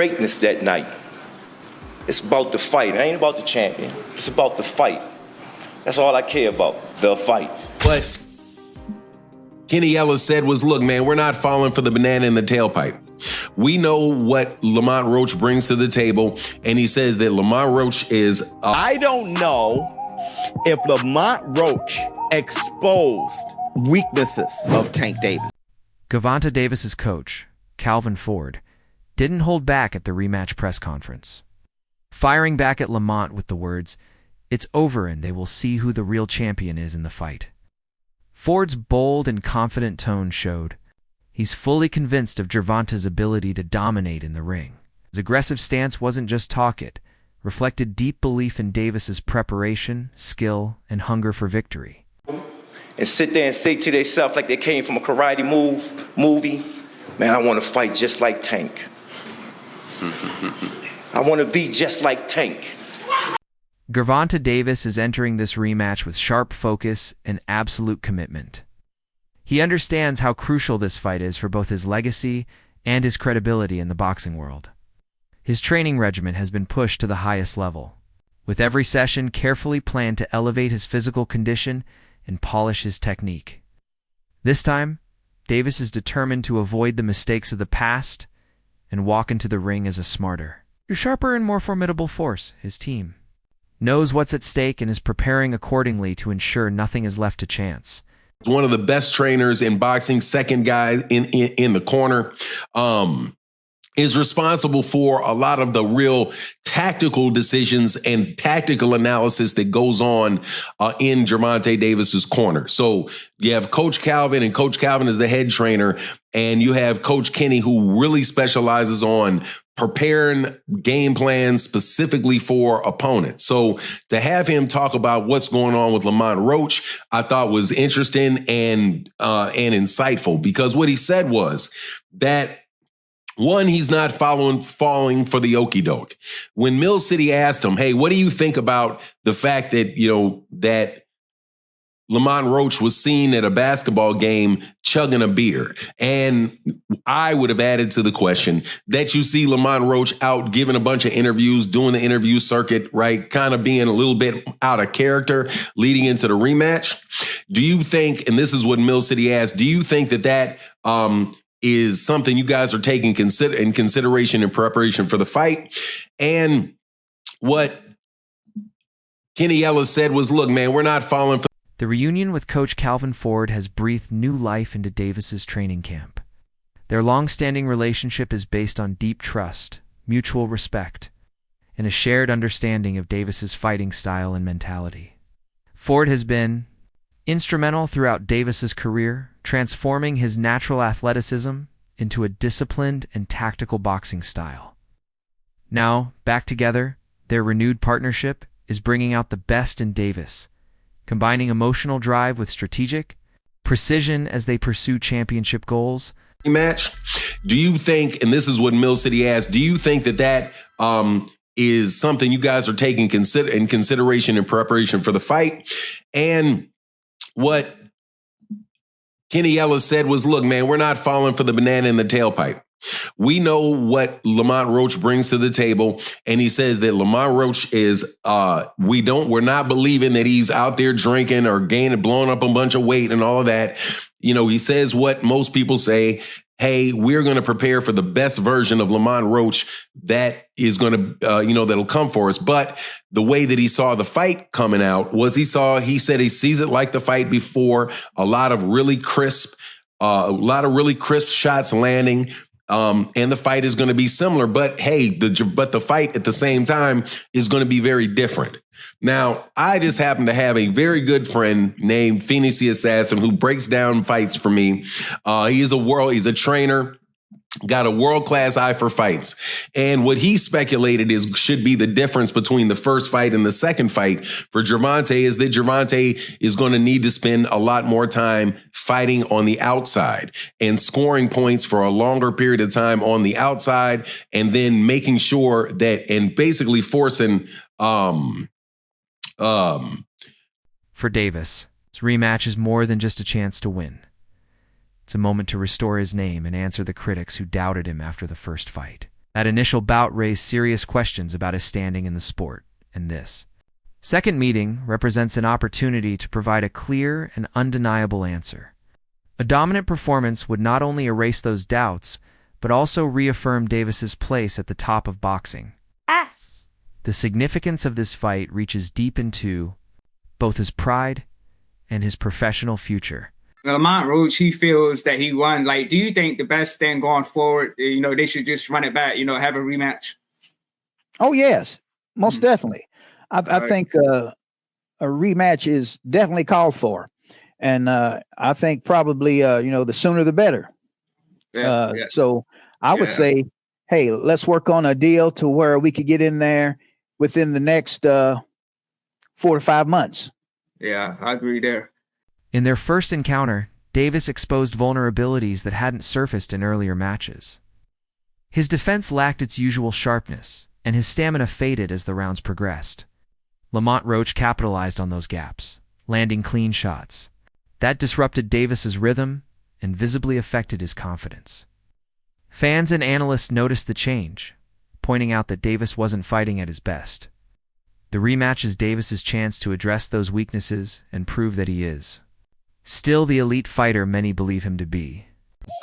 greatness that night. It's about the fight. It ain't about the champion. It's about the fight. That's all I care about, the fight. What Kenny Ellis said was, look, man, we're not falling for the banana in the tailpipe. We know what Lamont Roach brings to the table, and he says that Lamont Roach is... I don't know if Lamont Roach exposed weaknesses of Tank Davis. Gervonta Davis's coach, Calvin Ford, didn't hold back at the rematch press conference, firing back at Lamont with the words, "It's over and they will see who the real champion is in the fight." Ford's bold and confident tone showed he's fully convinced of Gervonta's ability to dominate in the ring. His aggressive stance wasn't just talk, it reflected deep belief in Davis's preparation, skill, and hunger for victory. And sit there and say to themselves like they came from a karate movie, man, I want to fight just like Tank. I want to be just like Tank. Gervonta Davis is entering this rematch with sharp focus and absolute commitment. He understands how crucial this fight is for both his legacy and his credibility in the boxing world. His training regimen has been pushed to the highest level, with every session carefully planned to elevate his physical condition and polish his technique. This time, Davis is determined to avoid the mistakes of the past and walk into the ring as a smarter, sharper, and more formidable force. His team knows what's at stake and is preparing accordingly to ensure nothing is left to chance. One of the best trainers in boxing, second guy in the corner, is responsible for a lot of the real tactical decisions and tactical analysis that goes on in Gervonta Davis's corner. So you have Coach Calvin, and Coach Calvin is the head trainer, and you have Coach Kenny, who really specializes on preparing game plans specifically for opponents. So to have him talk about what's going on with Lamont Roach, I thought was interesting and insightful, because what he said was that, one, he's not falling for the okie doke. When Mill City asked him, hey, what do you think about the fact that, that Lamont Roach was seen at a basketball game chugging a beer? And I would have added to the question that you see Lamont Roach out giving a bunch of interviews, doing the interview circuit, right? Kind of being a little bit out of character leading into the rematch. Do you think, and this is what Mill City asked, do you think that is something you guys are taking in consideration in preparation for the fight? And what Kenny Ellis said was, look, man, we're not falling for... The reunion with Coach Calvin Ford has breathed new life into Davis's training camp. Their long-standing relationship is based on deep trust, mutual respect, and a shared understanding of Davis's fighting style and mentality. Ford has been instrumental throughout Davis's career, transforming his natural athleticism into a disciplined and tactical boxing style. Now, back together, their renewed partnership is bringing out the best in Davis, combining emotional drive with strategic precision as they pursue championship goals. Match. Do you think, and this is what Mill City asked, do you think that is something you guys are taking in consideration in preparation for the fight? And what Kenny Ellis said was, look, man, we're not falling for the banana in the tailpipe. We know what Lamont Roach brings to the table, and he says that Lamont Roach is, we're not believing that he's out there drinking or blowing up a bunch of weight and all of that. He says what most people say, hey, we're going to prepare for the best version of Lamont Roach that is going to, that'll come for us. But the way that he saw the fight coming out was he said he sees it like the fight before, a lot of really crisp shots landing. And the fight is going to be similar, but hey, the fight at the same time is going to be very different. Now, I just happen to have a very good friend named Phoenix the Assassin who breaks down fights for me. He's a trainer, got a world-class eye for fights. And what he speculated should be the difference between the first fight and the second fight for Gervonta is that Gervonta is going to need to spend a lot more time fighting on the outside and scoring points for a longer period of time on the outside, and then making sure that, and basically forcing For Davis, this rematch is more than just a chance to win. It's a moment to restore his name and answer the critics who doubted him after the first fight. That initial bout raised serious questions about his standing in the sport, and this second meeting represents an opportunity to provide a clear and undeniable answer. A dominant performance would not only erase those doubts, but also reaffirm Davis's place at the top of boxing. The significance of this fight reaches deep into both his pride and his professional future. Lamont Roach, he feels that he won. Like, do you think the best thing going forward, they should just run it back, have a rematch? Oh, yes, most definitely. I think a rematch is definitely called for. And I think probably, the sooner the better. So I would say, hey, let's work on a deal to where we could get in there within the next 4 to 5 months. Yeah, I agree there. In their first encounter, Davis exposed vulnerabilities that hadn't surfaced in earlier matches. His defense lacked its usual sharpness, and his stamina faded as the rounds progressed. Lamont Roach capitalized on those gaps, landing clean shots. That disrupted Davis's rhythm and visibly affected his confidence. Fans and analysts noticed the change, pointing out that Davis wasn't fighting at his best. The rematch is Davis's chance to address those weaknesses and prove that he is still the elite fighter many believe him to be.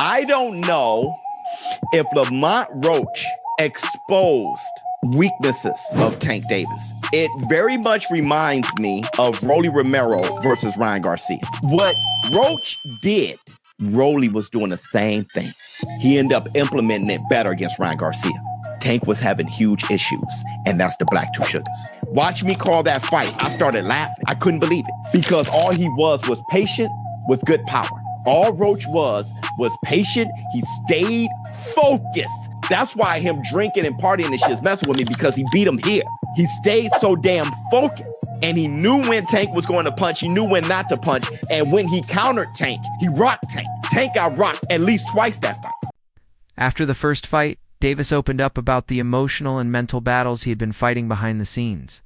I don't know if Lamont Roach exposed weaknesses of Tank Davis. It very much reminds me of Rolly Romero versus Ryan Garcia. What Roach did, Rolly was doing the same thing. He ended up implementing it better against Ryan Garcia. Tank was having huge issues, and that's the Black Two Sugars. Watch me call that fight. I started laughing. I couldn't believe it because all he was patient with good power. All Roach was patient. He stayed focused. That's why him drinking and partying and shit is messing with me, because he beat him here. He stayed so damn focused, and he knew when Tank was going to punch. He knew when not to punch, and when he countered Tank, he rocked Tank. Tank got rocked at least twice that fight. After the first fight, Davis opened up about the emotional and mental battles he had been fighting behind the scenes.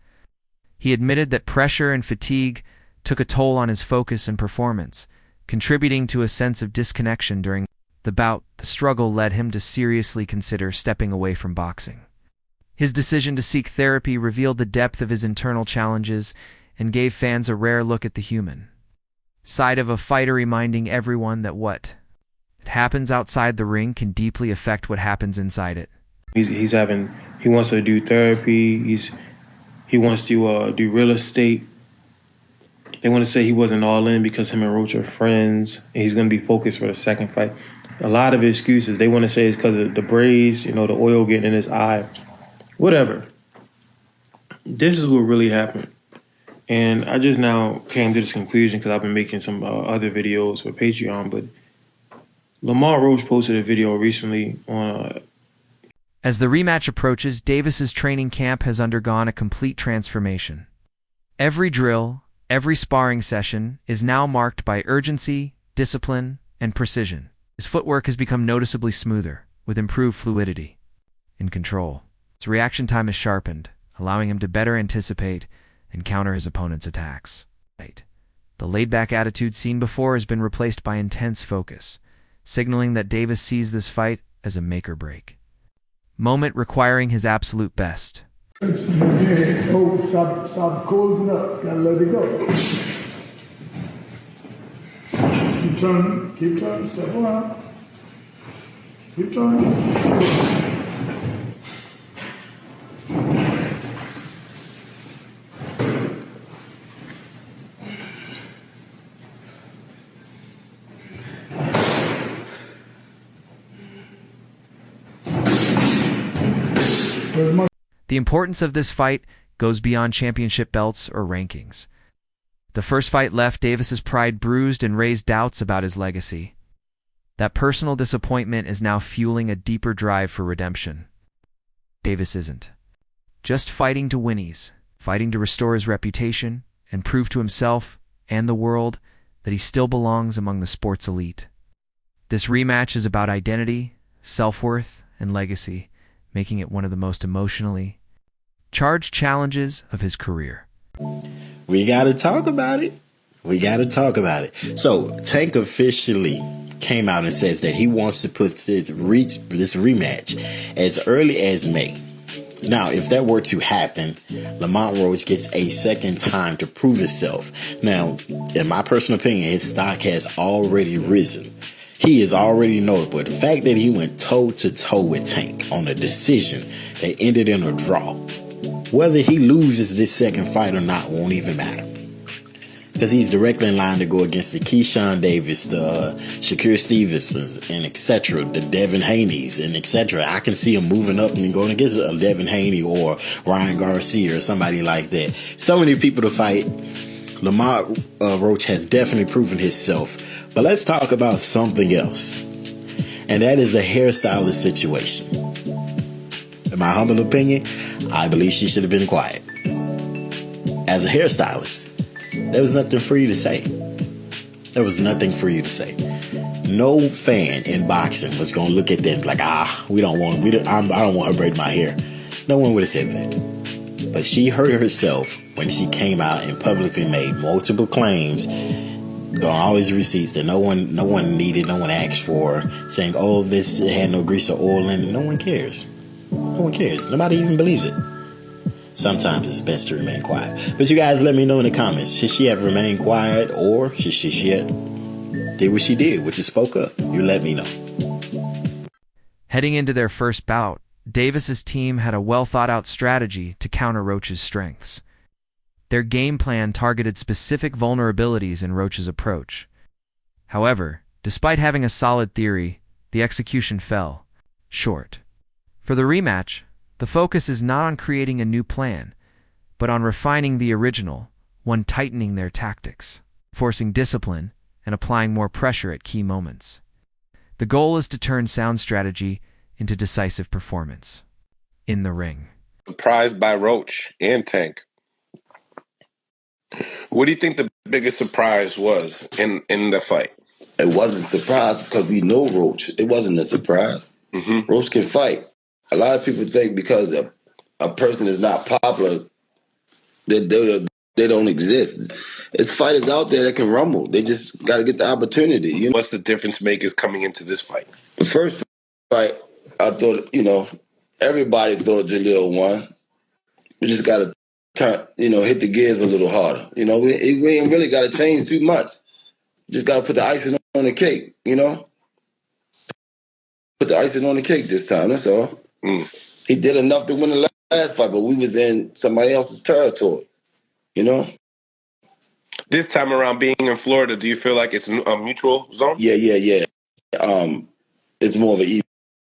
He admitted that pressure and fatigue took a toll on his focus and performance, contributing to a sense of disconnection during the bout. The struggle led him to seriously consider stepping away from boxing. His decision to seek therapy revealed the depth of his internal challenges and gave fans a rare look at the human side of a fighter, reminding everyone that what happens outside the ring can deeply affect what happens inside it. He wants to do therapy. He wants to do real estate. They want to say he wasn't all in because him and Roach are friends, and he's going to be focused for the second fight. A lot of excuses. They want to say it's because of the braids, the oil getting in his eye. Whatever. This is what really happened. And I just now came to this conclusion because I've been making some other videos for Patreon, but Lamont Roach posted a video recently on... As the rematch approaches, Davis's training camp has undergone a complete transformation. Every drill, every sparring session is now marked by urgency, discipline, and precision. His footwork has become noticeably smoother, with improved fluidity and control. His reaction time is sharpened, allowing him to better anticipate and counter his opponent's attacks. The laid-back attitude seen before has been replaced by intense focus, signaling that Davis sees this fight as a make-or-break moment requiring his absolute best. Oh, stop closing up. Gotta let it go. Keep turning, step around. Keep turning. The importance of this fight goes beyond championship belts or rankings. The first fight left Davis's pride bruised and raised doubts about his legacy. That personal disappointment is now fueling a deeper drive for redemption. Davis isn't just fighting to win, he's fighting to restore his reputation and prove to himself and the world that he still belongs among the sport's elite. This rematch is about identity, self-worth, and legacy, making it one of the most emotionally charged challenges of his career. We got to talk about it. So Tank officially came out and says that he wants to put this rematch as early as May. Now, if that were to happen, Lamont Roach gets a second time to prove himself. Now, in my personal opinion, his stock has already risen. He is already notable. The fact that he went toe-to-toe with Tank on a decision that ended in a draw, whether he loses this second fight or not won't even matter. Because he's directly in line to go against the Keyshawn Davis, the Shakur Stevensons, and etc., the Devin Haney's, and etc. I can see him moving up and going against a Devin Haney or Ryan Garcia or somebody like that. So many people to fight. Lamont Roach has definitely proven himself. But let's talk about something else. And that is the hairstylist situation. In my humble opinion, I believe she should have been quiet. As a hairstylist, there was nothing for you to say. There was nothing for you to say. No fan in boxing was going to look at them like, I don't want her to braid my hair. No one would have said that. But she hurt herself when she came out and publicly made multiple claims on all his receipts that no one needed, no one asked for, saying, oh, this had no grease or oil in it. No one cares. No one cares. Nobody even believes it. Sometimes it's best to remain quiet. But you guys let me know in the comments. Should she have remained quiet, or should she have did what she did, which is spoke up? You let me know. Heading into their first bout, Davis's team had a well-thought-out strategy to counter Roach's strengths. Their game plan targeted specific vulnerabilities in Roach's approach. However, despite having a solid theory, the execution fell short. For the rematch, the focus is not on creating a new plan, but on refining the original, one tightening their tactics, forcing discipline, and applying more pressure at key moments. The goal is to turn sound strategy into decisive performance in the ring. Surprised by Roach and Tank. What do you think the biggest surprise was in the fight? It wasn't a surprise because we know Roach. It wasn't a surprise. Mm-hmm. Roach can fight. A lot of people think because a person is not popular, that they don't exist. It's fighters out there that can rumble. They just got to get the opportunity. You know? What's the difference makers coming into this fight? The first fight, I thought, everybody thought Jalil won. We just got to turn, hit the gears a little harder. We ain't really got to change too much. Just got to put the icing on the cake, Put the icing on the cake this time, that's all. He did enough to win the last fight, but we was in somebody else's territory, This time around, being in Florida, do you feel like it's a mutual zone? Yeah. It's more of an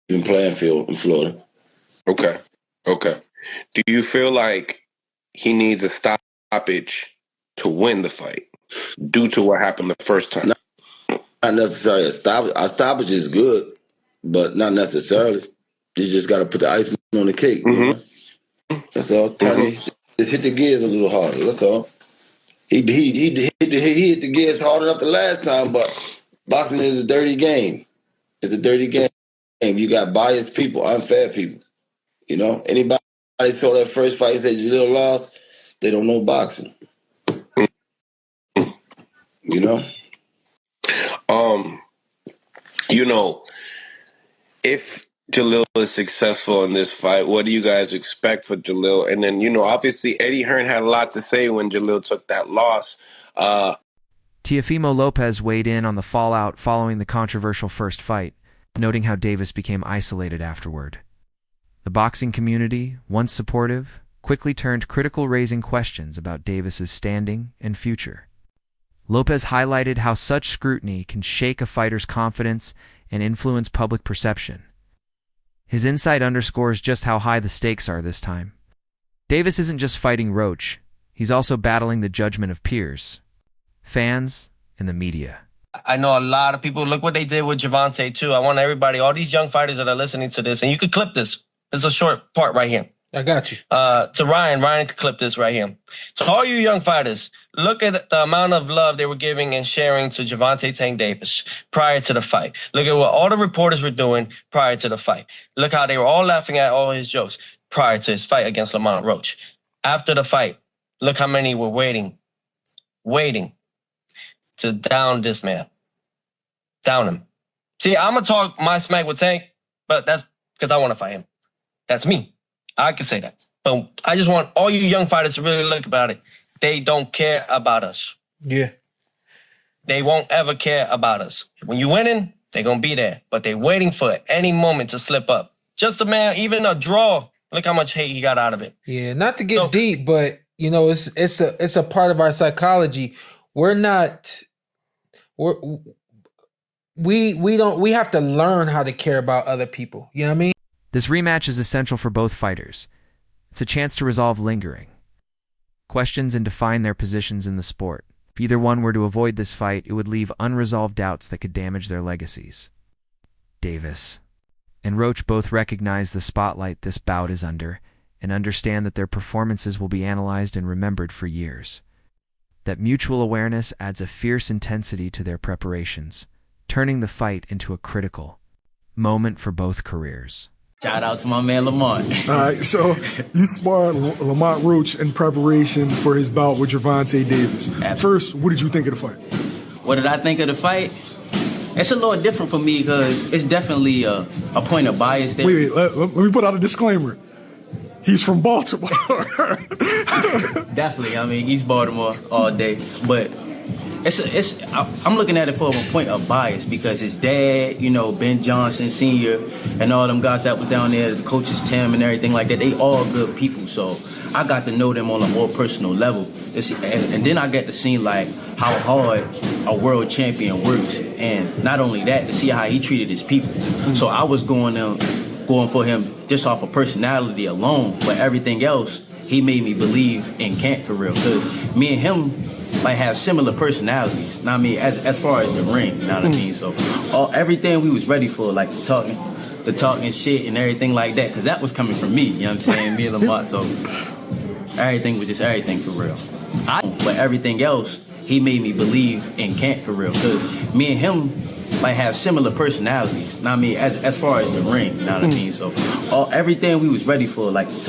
even playing field in Florida. Okay. Do you feel like he needs a stoppage to win the fight due to what happened the first time? Not necessarily a stoppage. A stoppage is good, but not necessarily. You just got to put the icing on the cake. That's all. Just hit the gears a little harder. That's all. He hit the gears hard enough the last time, but boxing is a dirty game. It's a dirty game. You got biased people, unfair people. Anybody saw that first fight and said Jalil lost, they don't know boxing. If Jalil is successful in this fight, what do you guys expect for Jalil? And then, obviously Eddie Hearn had a lot to say when Jalil took that loss. Teofimo Lopez weighed in on the fallout following the controversial first fight, noting how Davis became isolated afterward. The boxing community, once supportive, quickly turned critical, raising questions about Davis's standing and future. Lopez highlighted how such scrutiny can shake a fighter's confidence and influence public perception. His insight underscores just how high the stakes are this time. Davis isn't just fighting Roach, he's also battling the judgment of peers, fans, and the media. I know a lot of people, look what they did with Gervonta too. I want everybody, all these young fighters that are listening to this, and you could clip this. It's a short part right here. I got you. To Ryan could clip this right here. To all you young fighters, look at the amount of love they were giving and sharing to Gervonta Tank Davis prior to the fight. Look at what all the reporters were doing prior to the fight. Look how they were all laughing at all his jokes prior to his fight against Lamont Roach. After the fight, look how many were waiting to down this man. Down him. See, I'm going to talk my smack with Tank, but that's because I want to fight him. That's me. I can say that. But I just want all you young fighters to really look about it. They don't care about us. Yeah. They won't ever care about us. When you winning, they're going to be there. But they're waiting for any moment to slip up. Just a man, even a draw. Look how much hate he got out of it. Yeah, not to get deep, but you know, it's a part of our psychology. We have to learn how to care about other people. You know what I mean? This rematch is essential for both fighters. It's a chance to resolve lingering questions and define their positions in the sport. If either one were to avoid this fight, it would leave unresolved doubts that could damage their legacies. Davis and Roach both recognize the spotlight this bout is under and understand that their performances will be analyzed and remembered for years. That mutual awareness adds a fierce intensity to their preparations, turning the fight into a critical moment for both careers. Shout out to my man Lamont. All right, so you sparred Lamont Roach in preparation for his bout with Gervonta Davis. Absolutely. First, what did you think of the fight? What did I think of the fight? It's a little different for me because it's definitely a point of bias there. Wait, let me put out a disclaimer. He's from Baltimore. Definitely, I mean, East Baltimore all day. But I'm looking at it from a point of bias because his dad, you know, Ben Johnson Sr. and all them guys that was down there, the coaches Tim and everything like that, they all good people. So I got to know them on a more personal level. And then I get to see like how hard a world champion works. And not only that, to see how he treated his people. So I was going for him just off of personality alone, but everything else, he made me believe in Camp for real. Because me and him like have similar personalities. You know what I mean? As far as the ring, you know what I mean? So everything we was ready for, like the talking shit and everything like that, because that was coming from me, you know what I'm saying? Me and Lamont. So everything was just everything for real. But everything else, he made me believe in Camp for real. Because me and him like have similar personalities. You know what I mean? As far as the ring, you know what I mean? So everything we was ready for, like the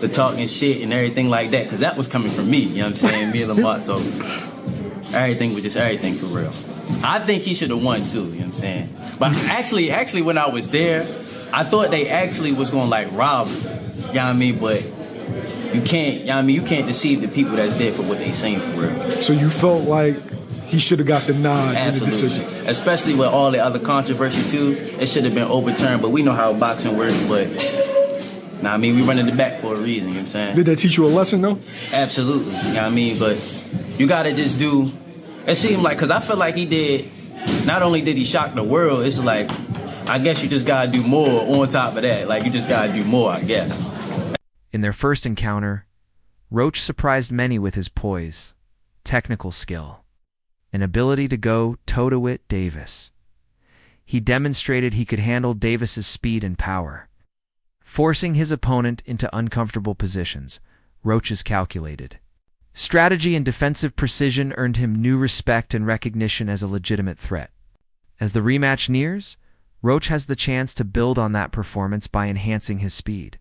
talking shit and everything like that, because that was coming from me, you know what I'm saying? Me and Lamont. So everything was just everything for real. I think he should have won too, you know what I'm saying? But actually when I was there, I thought they actually was gonna like rob him, you know what I mean? But you can't, you know what I mean? You can't deceive the people that's there for what they saying for real. So you felt like he should have got the nod in the decision. Especially with all the other controversy too. It should have been overturned, but we know how boxing works, but nah, I mean, we running it back for a reason, you know what I'm saying? Did that teach you a lesson though? Absolutely, you know what I mean? But you gotta just do, it seemed like, cause I feel like he did, not only did he shock the world, it's like, I guess you just gotta do more on top of that. Like, you just gotta do more, I guess. In their first encounter, Roach surprised many with his poise, technical skill, and ability to go toe-to-toe with Davis. He demonstrated he could handle Davis's speed and power, forcing his opponent into uncomfortable positions. Roach's calculated strategy and defensive precision earned him new respect and recognition as a legitimate threat. As the rematch nears, Roach has the chance to build on that performance by enhancing his speed,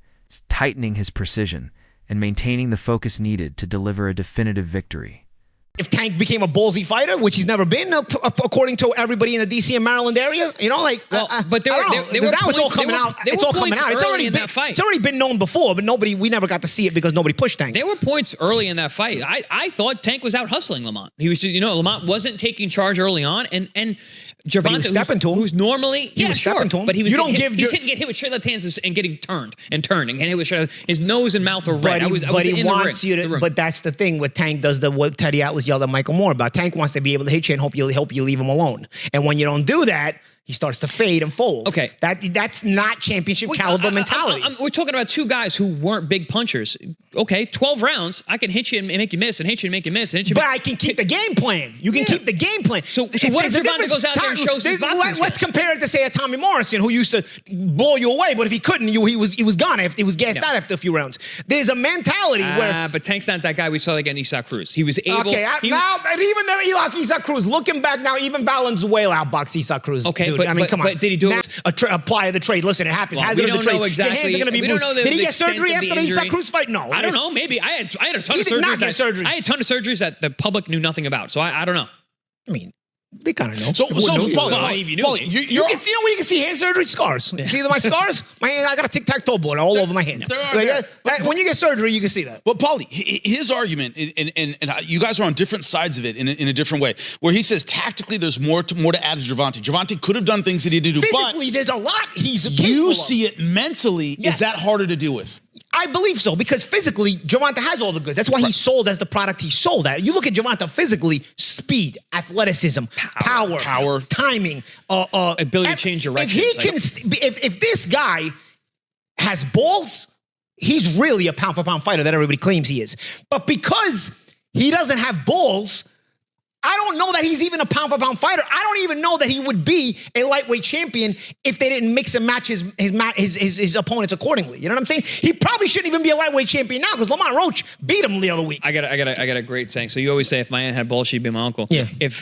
tightening his precision, and maintaining the focus needed to deliver a definitive victory. If Tank became a ballsy fighter, which he's never been, according to everybody in the D.C. and Maryland area, you know, like, but there were now it's all coming out. It's all coming out. It's already been known before, but we never got to see it because nobody pushed Tank. There were points early in that fight. I thought Tank was out hustling Lamont. He was, Lamont wasn't taking charge early on, and Gervonta, who's normally stepping to him, but he was getting hit with straight left hands and getting turned and hit with straight. His nose and mouth were red. But he wants you to. But that's the thing with Tank does what Teddy Atlas yelled at Michael Moore about. Tank wants to be able to hit you and hope you leave him alone. And when you don't do that, he starts to fade and fold. Okay, that's not championship caliber mentality. We're talking about two guys who weren't big punchers. Okay, 12 rounds, I can hit you and make you miss, and hit you and make you miss, and hit you. But I can keep the game plan. You can keep the game plan. So what if Gervonta goes out there and shows his boxing skills? Let's compare it to say a Tommy Morrison who used to blow you away, but if he couldn't, he was gone. He was gassed out after a few rounds. There's a mentality where. But Tank's not that guy we saw against Isaac Cruz. He was able. Okay, and even Isaac Cruz, looking back now, even Valenzuela outboxed Isaac Cruz. Okay, dude. but I mean, come on. But did he do it? Apply the trade. Listen, it happens. Well, Hazard of the trade. Exactly. Your hands are going to be we don't know Did he get extent surgery of the after the injury. Isaac Cruz fight? No. I don't know. Maybe I had a ton of surgeries. Surgery. I had a ton of surgeries that the public knew nothing about. So I don't know. I mean, They kind of know. So Paulie, you can see where you can see hand surgery scars. You see my scars? My hand, I got a tic-tac-toe board all over my hand. When you get surgery, you can see that. But Paulie, his argument, and you guys are on different sides of it in a different way, where he says tactically there's more to add to Gervonta. Gervonta could have done things that he didn't do. Physically, there's a lot he's capable You of. see it mentally. Yes. Is that harder to deal with? I believe so, because physically, Gervonta has all the goods. That's why he's sold as the product he sold at. You look at Gervonta physically, speed, athleticism, power, timing, ability to change direction. If this guy has balls, he's really a pound-for-pound fighter that everybody claims he is. But because he doesn't have balls, I don't know that he's even a pound-for-pound fighter. I don't even know that he would be a lightweight champion if they didn't mix and match his opponents accordingly. You know what I'm saying? He probably shouldn't even be a lightweight champion now because Lamont Roach beat him the other week. I got a great saying. So you always say, if my aunt had balls, she'd be my uncle. Yeah. If